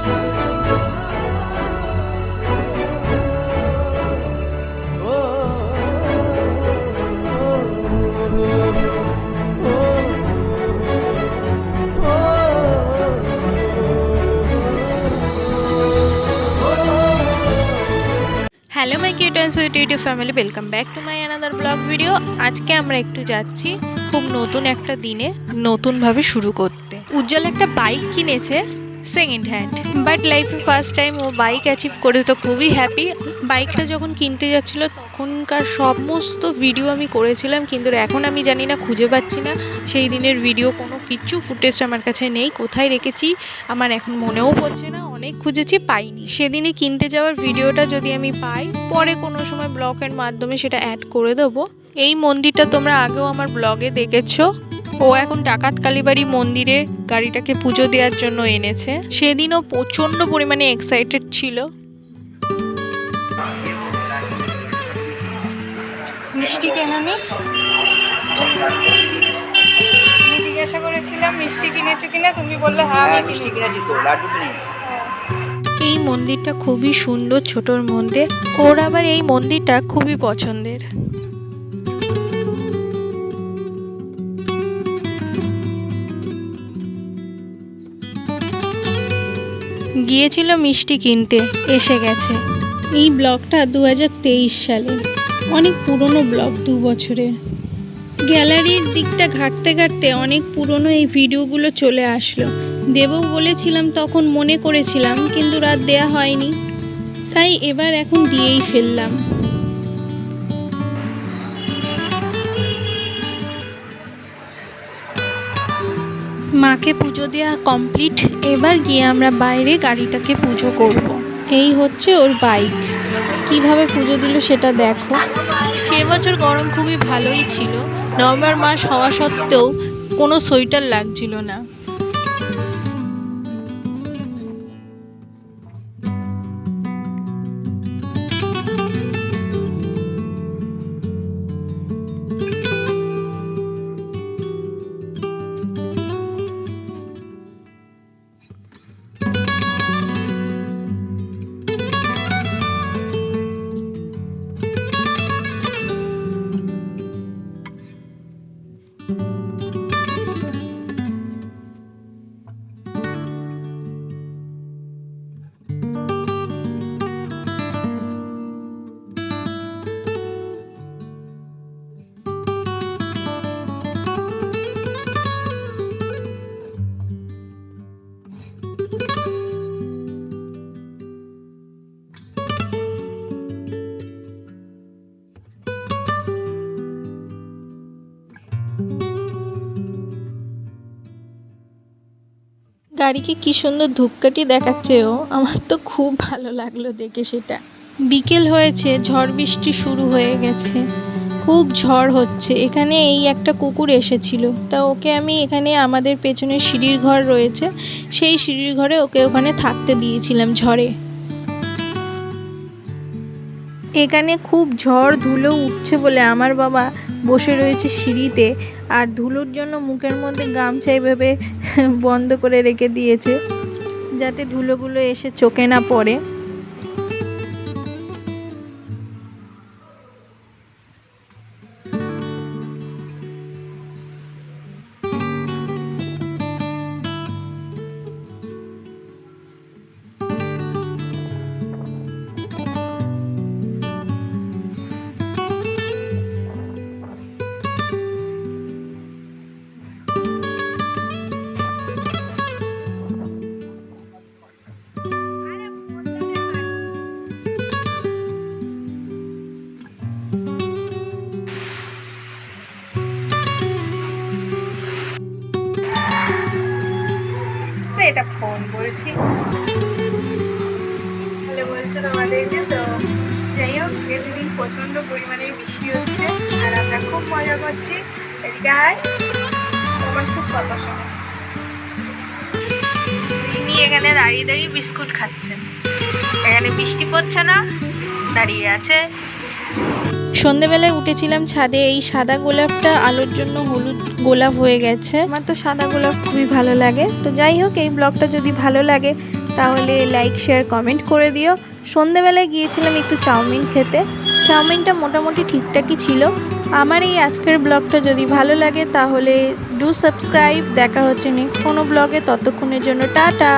Hello my cute and sweet YouTube family, welcome back to my another blog video. আজকে আমরা একটু যাচ্ছি খুব নতুন একটা দিনে নতুনভাবে শুরু করতে। উজ্জ্বল একটা বাইক কিনেছে সেকেন্ড হ্যান্ড, বাট লাইফে ফার্স্ট টাইম ও বাইক অ্যাচিভ করে তো খুবই হ্যাপি। বাইকটা যখন কিনতে যাচ্ছিল তখনকার সমস্ত ভিডিও আমি করেছিলাম, কিন্তু এখন আমি জানি না, খুঁজে পাচ্ছি না সেই দিনের ভিডিও। কোনো কিছু ফুটেজ আমার কাছে নেই, কোথায় রেখেছি আমার এখন মনেও পড়ছে না। অনেক খুঁজেছি, পাইনি। সেদিনে কিনতে যাওয়ার ভিডিওটা যদি আমি পাই, পরে কোনো সময় ব্লগের মাধ্যমে সেটা অ্যাড করে দেবো। এই মন্দিরটা তোমরা আগেও আমার ব্লগে দেখেছো। ও এখন ডাকাত কালীবাড়ি মন্দিরে গাড়িটাকে পুজো দেওয়ার জন্য এনেছে। সেদিনও প্রচণ্ড পরিমাণে এক্সাইটেড ছিল। মিষ্টি কেনানি, আমি জিজ্ঞাসা করেছিলাম মিষ্টি কিনেছো কিনা, তুমি বললে হ্যাঁ আমি মিষ্টি কিনেছি। তো লাড্ডু কিনেছি। এই মন্দিরটা খুবই সুন্দর, ছোটর মধ্যে। ওর আবার এই মন্দিরটা খুবই পছন্দের। গিয়েছিল মিষ্টি কিনতে, এসে গেছে। এই ব্লগটা 2023 সালে, অনেক পুরনো ব্লগ, 2 বছরের। গ্যালারির দিকটা ঘাঁটতে ঘাঁটতে অনেক পুরনো এই ভিডিওগুলো চলে আসলো। দেবও বলেছিলাম, তখন মনে করেছিলাম, কিন্তু রাত দেয়া হয়নি, তাই এবার এখন দিয়েই ফেললাম। মাকে পুজো দেওয়া কমপ্লিট। এবার গিয়ে আমরা বাইরে গাড়িটাকে পুজো করব। এই হচ্ছে ওর বাইক। কিভাবে পুজো দিল সেটা দেখো। সে বছর গরম খুবই ভালোই ছিল, নভেম্বর মাস হওয়া সত্ত্বেও কোনো সোয়েটার লাগছিল না। গাড়িকে কি সুন্দর ধূপকাঠি দেখাচ্ছে ও, আমার তো খুব ভালো লাগলো দেখে সেটা। বিকেল হয়েছে, ঝড় বৃষ্টি শুরু হয়ে গেছে, খুব ঝড় হচ্ছে। এখানে এই একটা কুকুর এসেছিল, তা ওকে আমি এখানে, আমাদের পেছনে সিঁড়ির ঘর রয়েছে, সেই সিঁড়ির ঘরে ওকে ওখানে থাকতে দিয়েছিলাম ঝড়ে। এখানে খুব ঝড় ধুলো উঠছে বলে আমার বাবা বসে রয়েছে সিঁড়িতে, আর ধুলোর জন্য মুখের মধ্যে গামছা এভাবে বন্ধ করে রেখে দিয়েছে, যাতে ধুলোগুলো এসে চোখে না পড়ে। এটা ফোন বলছি, তাহলে বলছেন আমাদেরকে। তো যাই হোক, এদিন প্রচন্ড পরিমাণে বৃষ্টি হচ্ছে আর আমরা খুব মজা করছি। এদিকে আমার খুব কথা শোনে, তিনি এখানে দাঁড়িয়ে দাঁড়িয়ে বিস্কুট খাচ্ছেন। এখানে বৃষ্টি পড়ছে না, দাঁড়িয়ে আছে। সন্ধেবেলায় উঠেছিলাম ছাদে, এই সাদা গোলাপটা আলোর জন্য হলুদ গোলাপ হয়ে গেছে। আমার তো সাদা গোলাপ খুবই ভালো লাগে। তো যাই হোক, এই ব্লগটা যদি ভালো লাগে তাহলে লাইক শেয়ার কমেন্ট করে দিও। সন্ধেবেলায় গিয়েছিলাম একটু চাউমিন খেতে। চাউমিনটা মোটামুটি ঠিকঠাকই ছিল। আমার এই আজকের ব্লগটা যদি ভালো লাগে তাহলে ডু সাবস্ক্রাইব। দেখা হচ্ছে নেক্সট কোনো ব্লগে, ততক্ষণের জন্য টাটা।